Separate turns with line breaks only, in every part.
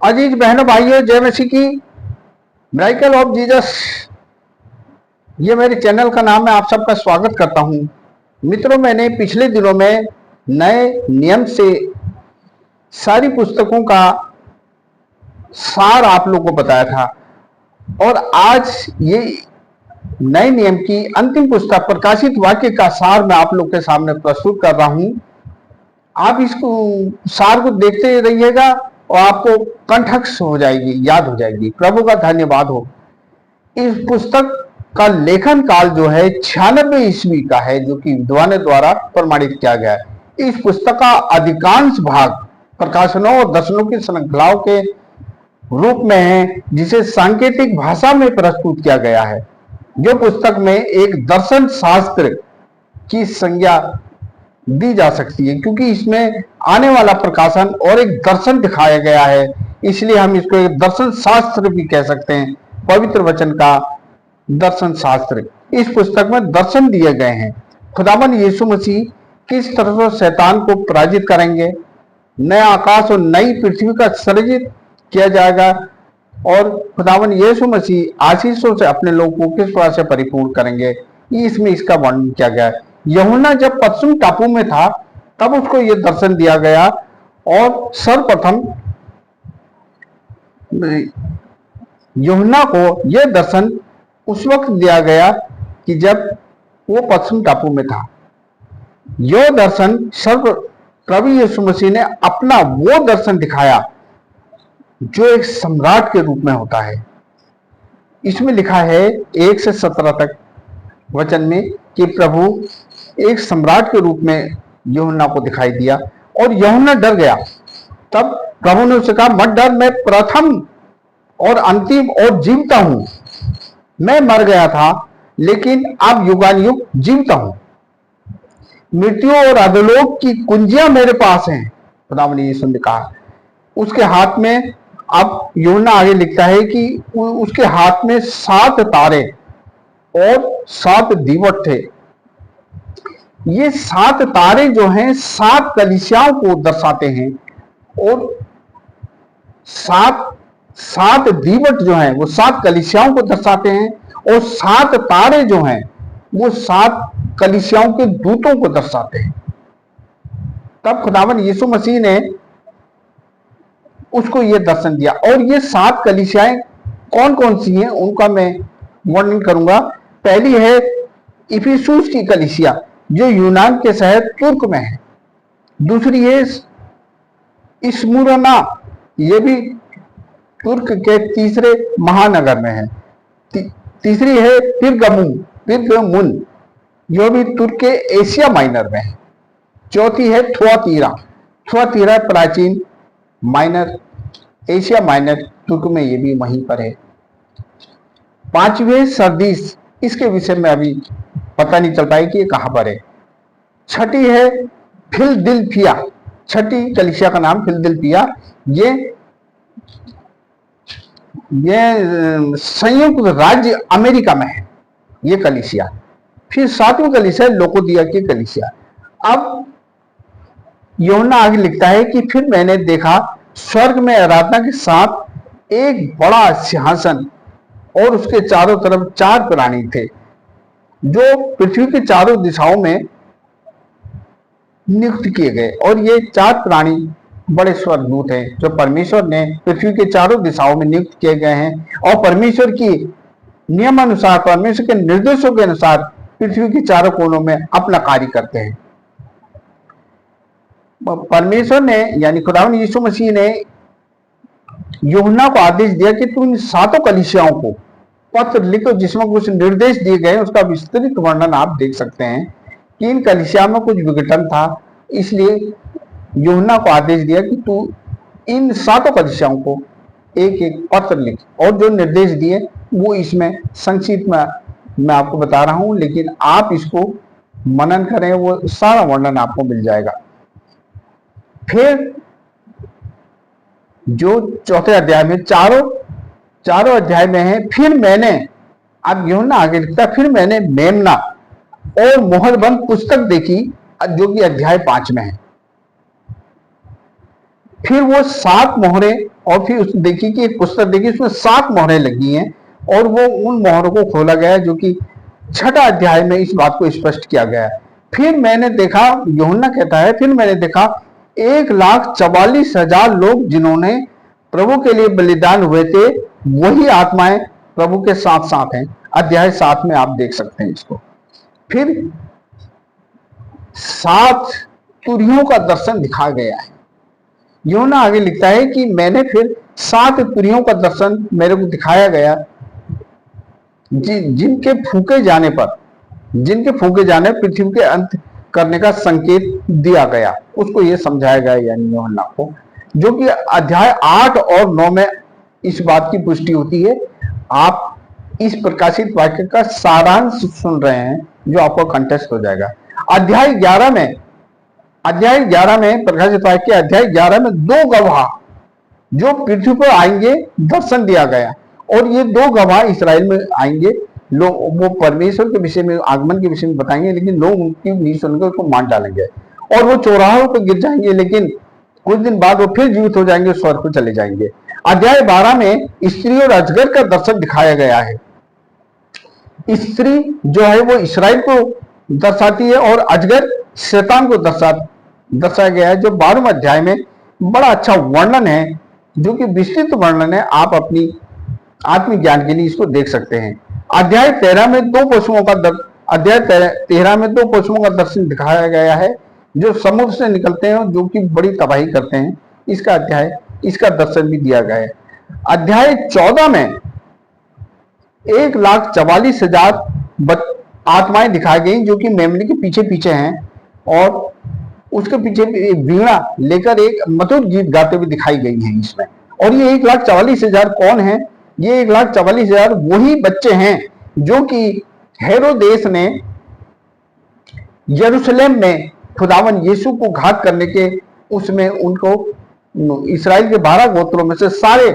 अजीज बहनों भाइयों, जय मसीह की। मिरेकल ऑफ जीसस, ये मेरे चैनल का नाम है। आप सबका स्वागत करता हूं। मित्रों, मैंने पिछले दिनों में नए नियम से सारी पुस्तकों का सार आप लोगों को बताया था, और आज ये नए नियम की अंतिम पुस्तक प्रकाशित वाक्य का सार मैं आप लोग के सामने प्रस्तुत कर रहा हूं। आप इसको सार को देखते रहिएगा और आपको कंठस्थ हो जाएगी, याद हो जाएगी। प्रभु का धन्यवाद हो। इस पुस्तक का लेखन काल जो है 96 ईस्वी का है, जो कि विद्वानों द्वारा प्रमाणित किया गया है। इस पुस्तक का अधिकांश भाग प्रकाशनों और दर्शनों की श्रृंखलाओं के रूप में है, जिसे सांकेतिक भाषा में प्रस्तुत किया गया है। जो पुस्तक में एक दर्शन शास्त्र की संज्ञा दी जा सकती है, क्योंकि इसमें आने वाला प्रकाशन और एक दर्शन दिखाया गया है, इसलिए हम इसको एक दर्शन शास्त्र भी कह सकते हैं। पवित्र वचन का दर्शन शास्त्र। इस पुस्तक में दर्शन दिए गए हैं। खुदावन यीशु मसीह किस तरह से शैतान को पराजित करेंगे, नया आकाश और नई पृथ्वी का सृजित किया जाएगा, और खुदावन यीशु मसीह आशीषों से अपने लोगों को किस प्रकार से परिपूर्ण करेंगे, इसमें इसका वर्णन किया गया है। यूहन्ना जब पश्चिम टापू में था तब उसको यह दर्शन दिया गया, और सर्वप्रथम यूहन्ना को यह दर्शन उस वक्त दिया गया कि जब वो पश्चिम टापू में था। यह दर्शन सर्व प्रभु यीशु मसीह ने अपना वो दर्शन दिखाया जो एक सम्राट के रूप में होता है। इसमें लिखा है 1 से 17 तक वचन में कि प्रभु एक सम्राट के रूप में यूहन्ना को दिखाई दिया, और यूहन्ना डर गया। तब प्रभु ने उसे कहा, मत डर, मैं प्रथम और अंतिम और जीवता हूं। मैं मर गया था, लेकिन अब युगानुयुग जीवता हूं। मृत्यु और अधोलोक की कुंजियां मेरे पास हैं, खुदा ने यीशु ने कहा। उसके हाथ में, अब यूहन्ना आगे लिखता है कि उसके हाथ में 7 तारे और 7 दीवट थे। ये 7 तारे जो हैं 7 कलीसियाओं को दर्शाते हैं, और 7 दीवट जो हैं वो 7 कलीसियाओं को दर्शाते हैं, और 7 तारे जो हैं वो 7 कलीसियाओं के दूतों को दर्शाते हैं। तब खुदावन यीशु मसीह ने उसको ये दर्शन दिया, और ये 7 कलीसियाएं कौन कौन सी हैं उनका मैं वर्णन करूंगा। पहली है इफिसुस की कलीसिया, जो यूनान के शहर तुर्क में है। दूसरी है स्मुरना, ये भी तुर्क के तीसरे महानगर में है। तीसरी है पिरगमुन, जो भी तुर्क के एशिया माइनर में है। चौथी है थुआतीरा प्राचीन माइनर, एशिया माइनर तुर्क में, ये भी वहीं पर है। 5वीं है सरदीस, इसके विषय में अभी पता नहीं चल पाई कि ये कहां पर है। 6ठी है फिलदिल्फिया, 6ठी कलीसिया का नाम फिलदिल्फिया, ये संयुक्त राज्य अमेरिका में है ये कलीसिया। फिर 7वीं कलीसिया लोकोदिया की कलीसिया। अब यूहन्ना आगे लिखता है कि फिर मैंने देखा स्वर्ग में आराधना के साथ एक बड़ा सिंहासन, और उसके चारों तरफ 4 प्राणी थे, जो पृथ्वी के चारों दिशाओं में नियुक्त किए गए। और ये 4 प्राणी बड़े स्वर्गदूत हैं, जो परमेश्वर ने पृथ्वी के चारों दिशाओं में नियुक्त किए गए हैं, और परमेश्वर की नियमानुसार, परमेश्वर के निर्देशों के अनुसार पृथ्वी के चारों कोनों में अपना कार्य करते हैं। परमेश्वर ने, यानी खुदावन यीशु मसीह ने यूहन्ना को आदेश दिया कि तुम इन 7 कलीसियाओं को पत्र लिखो, जिसमें कुछ निर्देश दिए गए। उसका विस्तृत वर्णन आप देख सकते हैं कि इन कलीसिया में कुछ विघटन था, इसलिए यूहन्ना को आदेश दिया कि तू इन 7 कलीसियाओं को एक एक पत्र लिख, और जो निर्देश दिए वो इसमें संक्षिप्त में मैं आपको बता रहा हूं, लेकिन आप इसको मनन करें, वो सारा वर्णन आपको मिल जाएगा। फिर जो 4थे अध्याय में, चारों अध्याय में है, फिर मैंने, अब यूहन्ना आगे लिखता, फिर मैंने मेमना और मोहरबंद पुस्तक देखी, जो कि अध्याय 5 में है। फिर वो 7 मोहरे, और फिर उस देखिए कि एक पुस्तक देखिए उसमें 7 मोहरें लगी हैं, और वो उन मोहरों को खोला गया है, जो कि 6ठा अध्याय में इस बात को स्पष्ट किया गया है। फिर मैंने देखा, यूहन्ना कहता है, फिर मैंने देखा 1,44,000 लोग जिन्होंने प्रभु के लिए बलिदान हुए थे, वही आत्माएं प्रभु के साथ साथ हैं। अध्याय 7 में आप देख सकते हैं इसको। फिर 7 तुरहियों का दर्शन दिखाया गया है। यूहन्ना आगे लिखता है कि मैंने फिर 7 तुरहियों का दर्शन मेरे को दिखाया गया, जिनके फूके जाने पर पृथ्वी के अंत करने का संकेत दिया गया। उसको ये समझाया गया यानी यूहन्ना को, जो कि अध्याय 8 और 9 में इस बात की पुष्टि होती है। आप इस प्रकाशित वाक्य का सारांश सुन रहे हैं, जो आपको कंटेस्ट हो जाएगा। अध्याय 11 में प्रकाशित वाक्य अध्याय 11 में 2 गवाह जो पृथ्वी पर आएंगे दर्शन दिया गया, और ये 2 गवाह इस्राएल में आएंगे। लोग वो परमेश्वर के विषय में, आगमन के विषय में बताएंगे, लेकिन लोग उनकी नहीं सुनकर उसको मार डालेंगे, और वो चौराहों पर गिर जाएंगे, लेकिन कुछ दिन बाद वो फिर जीवित हो जाएंगे, स्वर्ग को चले जाएंगे। अध्याय 12 में स्त्री और अजगर का दर्शन दिखाया गया है। स्त्री जो है वो इस्राएल को दर्शाती है, और अजगर शैतान को दर्शाया गया है, जो 12वें अध्याय में बड़ा अच्छा वर्णन है, जो कि विस्तृत वर्णन है। आप अपनी आत्मिक ज्ञान के लिए इसको देख सकते हैं। अध्याय 13 में 2 पशुओं का दर्शन दिखाया गया है, जो समुद्र से निकलते हैं, जो कि बड़ी तबाही करते हैं। इसका दर्शन भी दिया गया है। अध्याय 14 में 1,44,000 आत्माएं दिखाई गई, जो कि मेमने के पीछे पीछे हैं, और उसके पीछे एक वीणा लेकर एक मधुर गीत गाते हुए दिखाई गई हैं इसमें। और ये 1,44,000 कौन है? ये 1,44,000 वही बच्चे हैं जो कि हेरोदेस ने यरूशलेम में खुदावन यीशु को घात करने के उसमें उनको इस्राएल के 12 गोत्रों में से सारे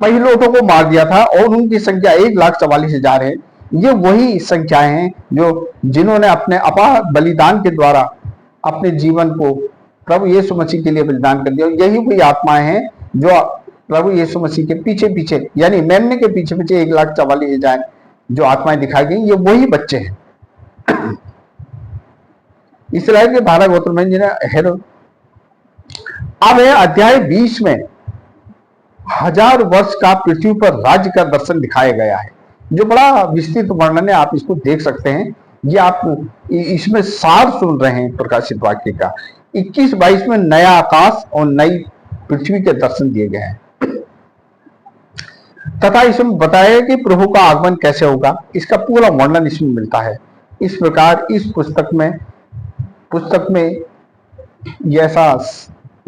पहिलोटों को मार दिया था, और उनकी संख्या 1,44,000 है। ये वही संख्याएं हैं जो जिन्होंने अपने अपार बलिदान के द्वारा अपने जीवन को प्रभु यीशु मसीह के लिए बलिदान कर दिया। यही वही आत्माएं हैं जो प्रभु यीशु मसीह के पीछे पीछे, यानी मेमने के पीछे पीछे 1,44,000 जो आत्माएं दिखाई गई, ये वही बच्चे हैं इस्राएल के 12 गोत्र में जिन्हें हेरो। अब है अध्याय 20 में 1000 वर्ष का पृथ्वी पर राज्य का दर्शन दिखाया गया है, जो बड़ा विस्तृत वर्णन है। आप इसको देख सकते हैं। ये आप इसमें सार सुन रहे हैं प्रकाशित वाक्य का। 21-22 में नया आकाश और नई पृथ्वी के दर्शन दिए गए हैं, तथा इसमें बताया कि प्रभु का आगमन कैसे होगा, इसका पूरा वर्णन इसमें मिलता है। इस प्रकार इस पुस्तक में ये ऐसा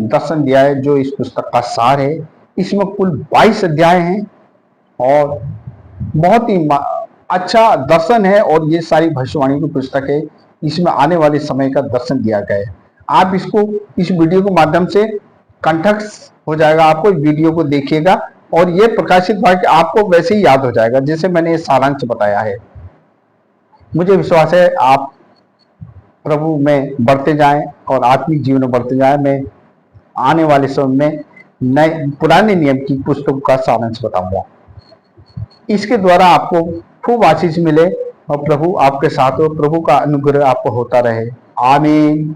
दर्शन दिया है जो इस पुस्तक का सार है। इसमें कुल 22 अध्याय हैं, और बहुत ही अच्छा दर्शन है, और ये सारी भविष्यवाणी की पुस्तक है। इसमें आने वाले समय का दर्शन दिया गया है। आप इसको इस वीडियो के माध्यम से कंठस्थ हो जाएगा, आपको वीडियो को देखिएगा, और ये प्रकाशित वाक्य आपको वैसे ही याद हो जाएगा जैसे मैंने ये सारांश बताया है। मुझे विश्वास है आप प्रभु में बढ़ते जाएं और आत्मिक जीवन में बढ़ते जाएं। मैं आने वाले समय में नए पुराने नियम की पुस्तक का सारांश बताऊंगा। इसके द्वारा आपको खूब आशीष मिले, और प्रभु आपके साथ हो। प्रभु का अनुग्रह आपको होता रहे। आमीन।